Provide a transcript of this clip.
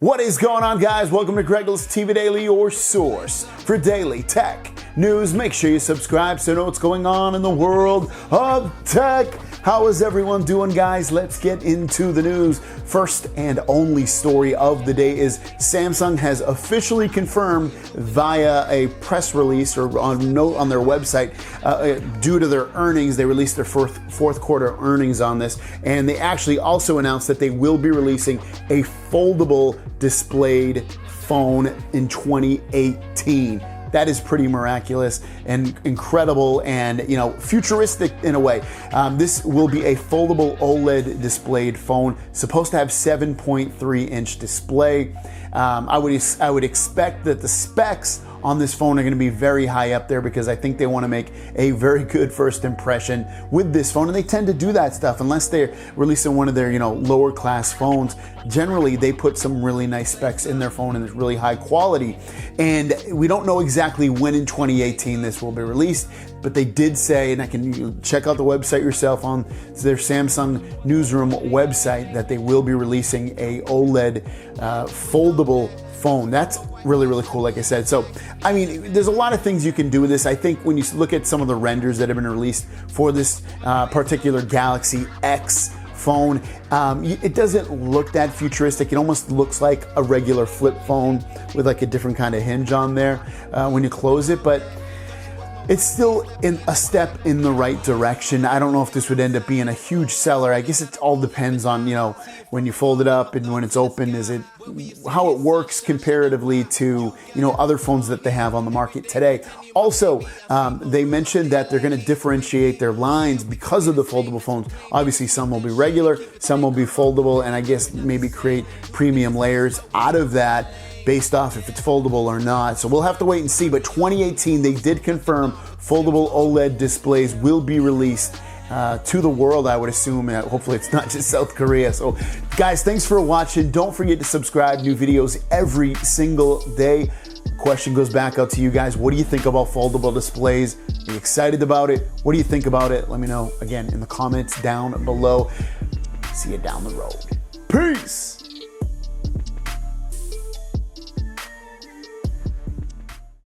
What is going on, guys? Welcome to GregglesTV Daily, your source for daily tech news. Make sure you subscribe so you know what's going on in the world of tech. How is everyone doing, guys? Let's get into the news. First and only story of the day is Samsung has officially confirmed via a press release or on note on their website, due to their earnings, they released their fourth quarter earnings on this, and they actually also announced that they will be releasing a foldable displayed phone in 2018. That is pretty miraculous and incredible and, futuristic in a way. This will be a foldable OLED displayed phone, supposed to have 7.3-inch display. I would expect that the specs on this phone are going to be very high up there because I think they want to make a very good first impression with this phone, and they tend to do that stuff unless they're releasing one of their lower class phones. Generally, they put some really nice specs in their phone and it's really high quality. And we don't know exactly when in 2018 this will be released, but they did say, and I can check out the website yourself on their Samsung Newsroom website, that they will be releasing a OLED foldable phone. That's really, really cool, like I said. So, there's a lot of things you can do with this. I think when you look at some of the renders that have been released for this particular Galaxy X phone, it doesn't look that futuristic. It almost looks like a regular flip phone with like a different kind of hinge on there when you close it, but it's still a step in the right direction. I don't know if this would end up being a huge seller. I guess it all depends on, when you fold it up and when it's open, how it works comparatively to, other phones that they have on the market today. Also, they mentioned that they're going to differentiate their lines because of the foldable phones. Obviously, some will be regular, some will be foldable, and I guess maybe create premium layers out of that based off if it's foldable or not. So we'll have to wait and see. But 2018, they did confirm foldable OLED displays will be released to the world, I would assume. Hopefully it's not just South Korea. So guys, thanks for watching. Don't forget to subscribe. New videos every single day. Question goes back out to you guys. What do you think about foldable displays? Are you excited about it? What do you think about it? Let me know again in the comments down below. See you down the road. Peace.